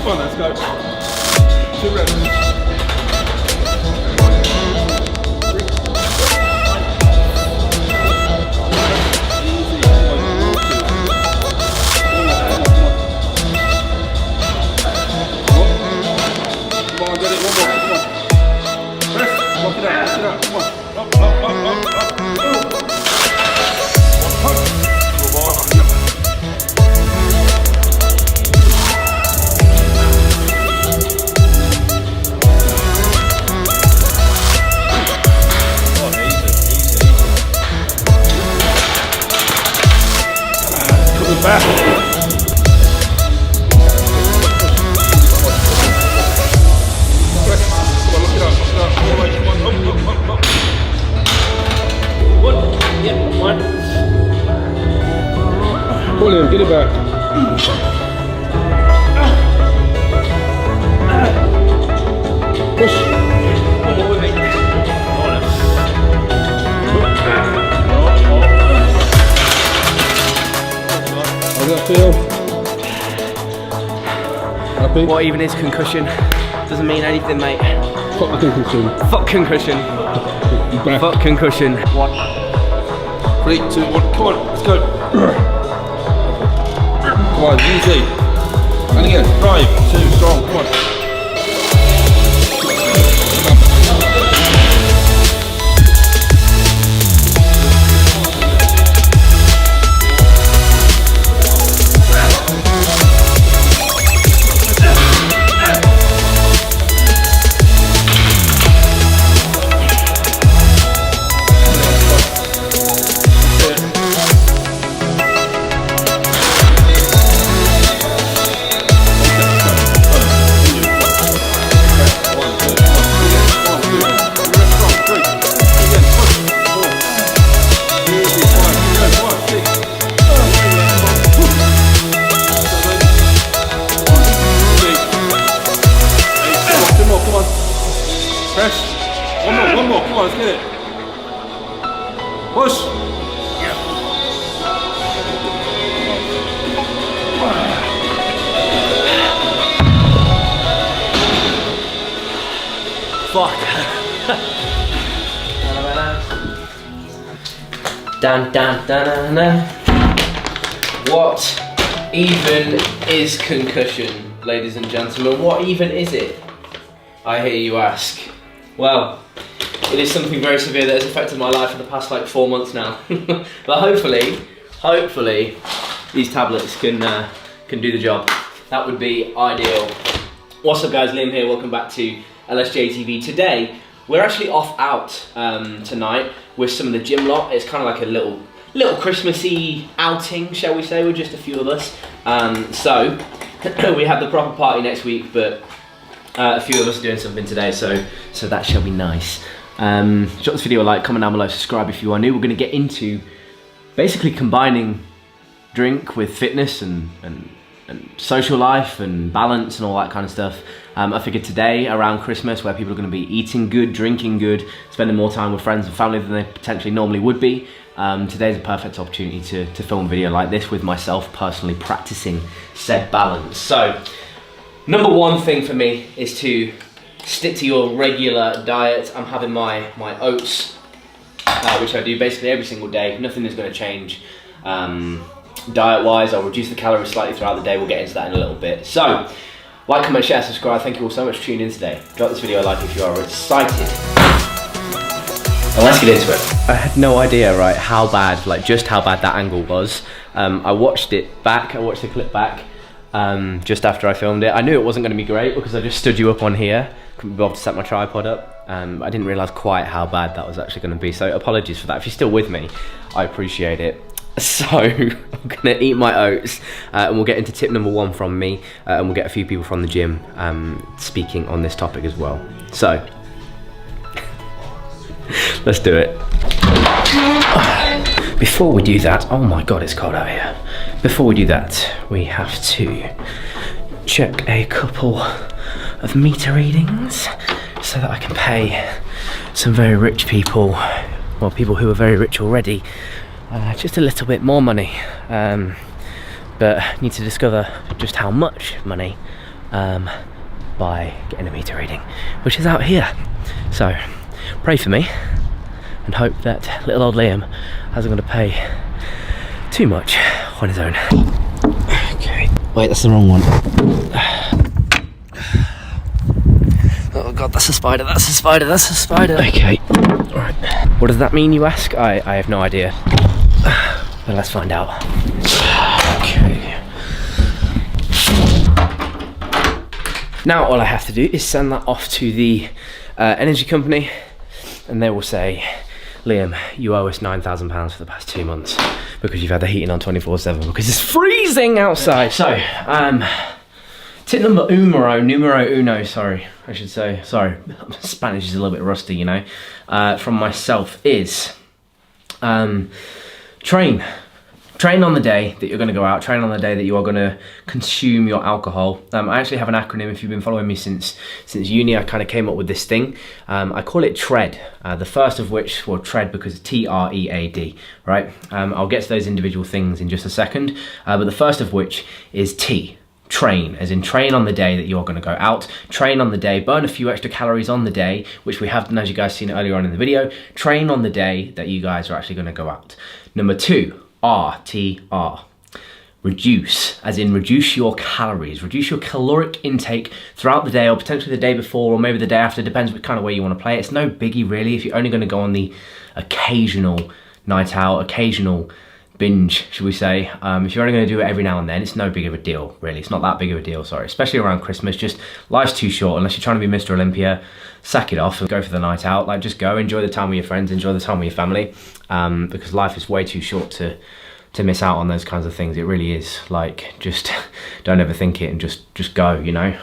Come on, let's go. 2 reps. Back. William, get it back. Push. How's that feel? Happy? What even is concussion? Doesn't mean anything, mate. Fuck the concussion. Fuck concussion. Back. Fuck concussion. What? 3, 2, 1, come on, let's go. Come on, easy. And again, 5, 2, strong, come on. Press. One more, come on, let's get it. Push. Fuck. Dun dun dun dun dun. What even is concussion, ladies and gentlemen? What even is it? I hear you ask. Well, it is something very severe that has affected my life for the past like 4 months now. But hopefully, these tablets can do the job. That would be ideal. What's up, guys? Liam here. Welcome back to LSJ TV. Today, we're actually off out tonight with some of the gym lot. It's kind of like a little Christmassy outing, shall we say, with just a few of us. So we have the proper party next week, but a few of us are doing something today, so that shall be nice. Drop this video a like, comment down below, subscribe if you are new. We're going to get into basically combining drink with fitness and social life and balance and all that kind of stuff. I figured today, around Christmas, where people are going to be eating good, drinking good, spending more time with friends and family than they potentially normally would be, today's a perfect opportunity to film a video like this with myself personally practicing said balance. So, number one thing for me is to stick to your regular diet. I'm having my oats, which I do basically every single day. Nothing is going to change diet-wise. I'll reduce the calories slightly throughout the day. We'll get into that in a little bit. So, like, comment, share, subscribe. Thank you all so much for tuning in today. Drop this video a like if you are excited. And let's get into it. I had no idea, right, how bad, like just how bad that angle was. I watched the clip back. Just after I filmed it. I knew it wasn't going to be great because I just stood you up on here, couldn't be bothered to set my tripod up. I didn't realise quite how bad that was actually going to be, so apologies for that. If you're still with me, I appreciate it. So, I'm going to eat my oats, and we'll get into tip number one from me, and we'll get a few people from the gym speaking on this topic as well. So, let's do it. Before we do that, oh my god, it's cold out here. Before we do that, we have to check a couple of meter readings so that I can pay some very rich people, well, people who are very rich already, just a little bit more money. but need to discover just how much money by getting a meter reading, which is out here. So pray for me and hope that little old Liam hasn't going to pay too much on his own. Okay, wait, that's the wrong one. Oh god, that's a spider, that's a spider, that's a spider. Okay, alright. What does that mean, you ask? I have no idea. But let's find out. Okay. Now all I have to do is send that off to the energy company, and they will say, Liam, you owe us £9,000 for the past 2 months because you've had the heating on 24/7 because it's freezing outside. So, tip numero uno, sorry, I should say. Sorry, Spanish is a little bit rusty, you know. From myself is train on the day that you're going to go out, train on the day that you are going to consume your alcohol. I actually have an acronym. If you've been following me since uni, I kind of came up with this thing. I call it TREAD, the first of which, well, TREAD because TREAD, right? I'll get to those individual things in just a second, but the first of which is T. Train, as in train on the day that you're going to go out, train on the day, burn a few extra calories on the day, which we have done, as you guys seen earlier on in the video. Train on the day that you guys are actually going to go out. Number 2, RTR. Reduce, as in reduce your calories, reduce your caloric intake throughout the day, or potentially the day before, or maybe the day after, depends what kind of way you want to play it. It's no biggie really if you're only going to go on the occasional night out, occasional binge, should we say. If you're only going to do it every now and then, it's no big of a deal really. It's not that big of a deal, sorry, especially around Christmas. Just life's too short unless you're trying to be Mr. Olympia. Sack it off and go for the night out. Like, just go, enjoy the time with your friends, enjoy the time with your family, because life is way too short to miss out on those kinds of things. It really is. Like, just don't overthink it and just go, you know.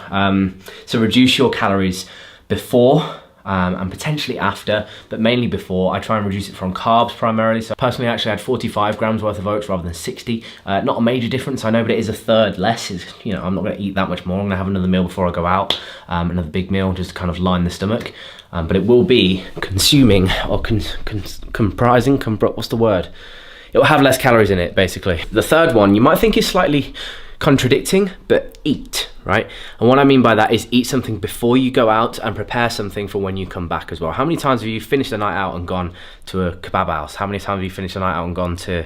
So reduce your calories before and potentially after, but mainly before. I try and reduce it from carbs primarily. So personally, I actually had 45 grams worth of oats rather than 60. Not a major difference, I know, but it is a third less. It's, you know, I'm not going to eat that much more. I'm going to have another meal before I go out, another big meal just to kind of line the stomach. But it will be consuming or comprising, what's the word? It will have less calories in it, basically. The third one, you might think is slightly contradicting, but eat, right? And what I mean by that is eat something before you go out and prepare something for when you come back as well. How many times have you finished the night out and gone to a kebab house? How many times have you finished the night out and gone to,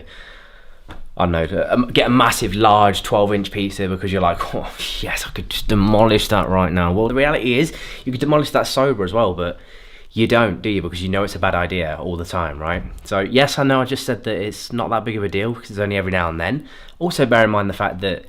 I don't know, get a massive, large 12-inch pizza because you're like, oh, yes, I could just demolish that right now. Well, the reality is you could demolish that sober as well, but you don't, do you? Because you know it's a bad idea all the time, right? So yes, I know I just said that it's not that big of a deal because it's only every now and then. Also bear in mind the fact that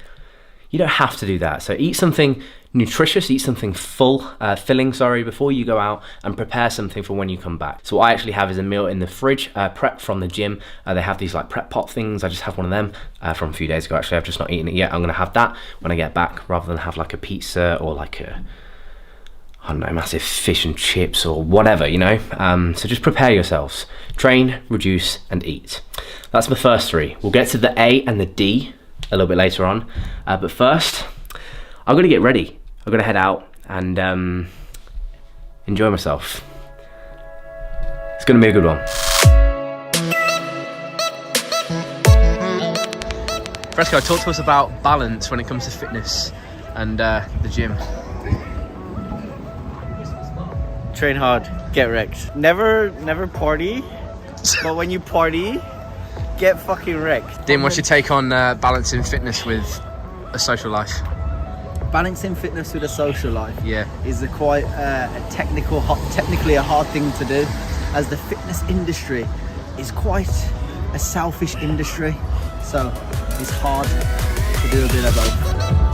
you don't have to do that. So eat something nutritious, eat something filling, before you go out, and prepare something for when you come back. So what I actually have is a meal in the fridge, prep from the gym. They have these like prep pot things. I just have one of them from a few days ago. Actually, I've just not eaten it yet. I'm gonna have that when I get back, rather than have like a pizza or like a, I don't know, massive fish and chips or whatever, you know. So just prepare yourselves. Train, reduce, and eat. That's the first 3. We'll get to the A and the D a little bit later on. But first, I'm gonna get ready. I'm gonna head out and enjoy myself. It's gonna be a good one. Fresco, talk to us about balance when it comes to fitness and the gym. Train hard, get wrecked. Never party, but when you party, get fucking wrecked. Dean, what's your take on balancing fitness with a social life? Balancing fitness with a social life, yeah, is quite technically a hard thing to do, as the fitness industry is quite a selfish industry. So it's hard to do a bit of both.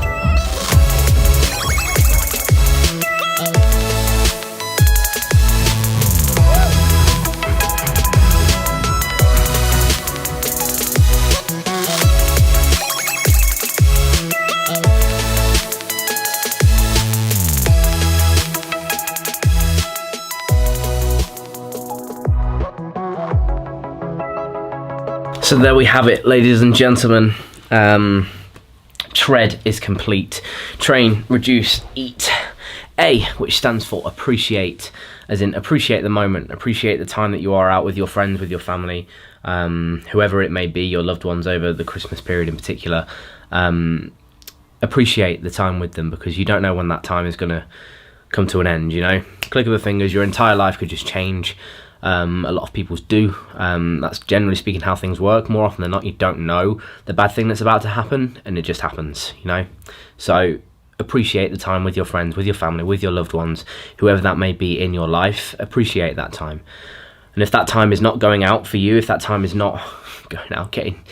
So there we have it, ladies and gentlemen. TREAD is complete. Train, reduce, eat. A, which stands for appreciate, as in appreciate the moment, appreciate the time that you are out with your friends, with your family, whoever it may be, your loved ones over the Christmas period in particular. Appreciate the time with them, because you don't know when that time is going to come to an end, you know. Click of the fingers, your entire life could just change. A lot of people's do. That's generally speaking how things work. More often than not, you don't know the bad thing that's about to happen, and it just happens, you know. So appreciate the time with your friends, with your family, with your loved ones, whoever that may be in your life. Appreciate that time. And if that time is not going out for you, if that time is not going out, getting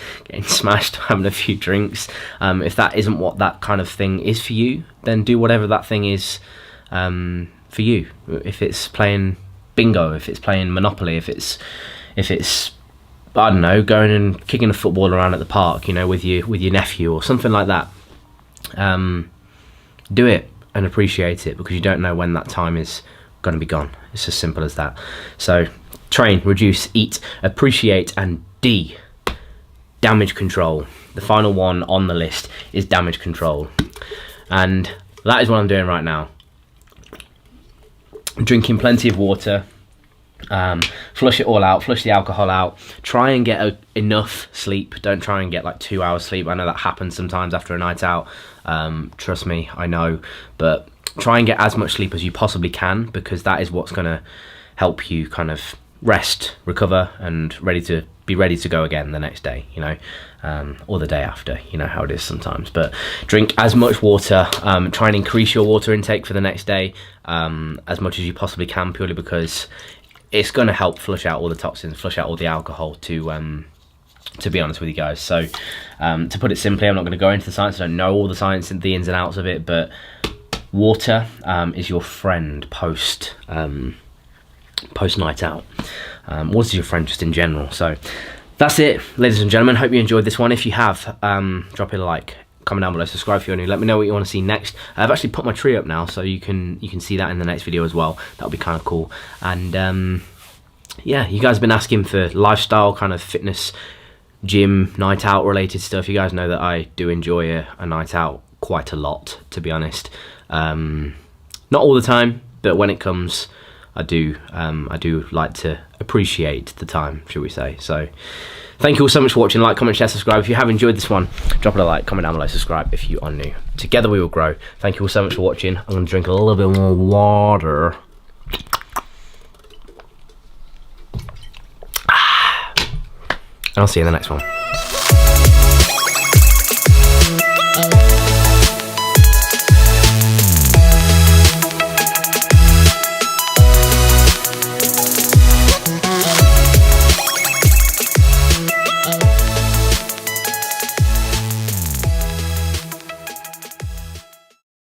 smashed, having a few drinks, if that isn't what that kind of thing is for you, then do whatever that thing is for you. If it's playing bingo, if it's playing Monopoly, if it's I don't know, going and kicking a football around at the park, you know, with your nephew or something like that. Do it and appreciate it, because you don't know when that time is going to be gone. It's as simple as that. So train, reduce, eat, appreciate, and D, damage control. The final one on the list is damage control, and that is what I'm doing right now. Drinking plenty of water, flush it all out, flush the alcohol out, try and get enough sleep. Don't try and get like 2 hours sleep. I know that happens sometimes after a night out, trust me, I know, but try and get as much sleep as you possibly can, because that is what's going to help you kind of rest, recover, and be ready to go again the next day, you know, or the day after. You know how it is sometimes. But drink as much water, try and increase your water intake for the next day as much as you possibly can, purely because it's going to help flush out all the toxins, flush out all the alcohol, to be honest with you guys. So to put it simply, I'm not going to go into the science. I don't know all the science and the ins and outs of it, but water is your friend post night out. Water is your friend just in general. So that's it, ladies and gentlemen. Hope you enjoyed this one. If you have, drop it a like, comment down below, subscribe if you're new. Let me know what you want to see next. I've actually put my tree up now, so you can see that in the next video as well. That'll be kind of cool. And yeah, you guys have been asking for lifestyle, kind of fitness, gym, night out related stuff. You guys know that I do enjoy a night out quite a lot, to be honest. Not all the time, but when it comes, I do like to appreciate the time, shall we say. So thank you all so much for watching. Like, comment, share, subscribe. If you have enjoyed this one, drop it a like, comment down below, subscribe if you are new. Together we will grow. Thank you all so much for watching. I'm going to drink a little bit more water. And I'll see you in the next one.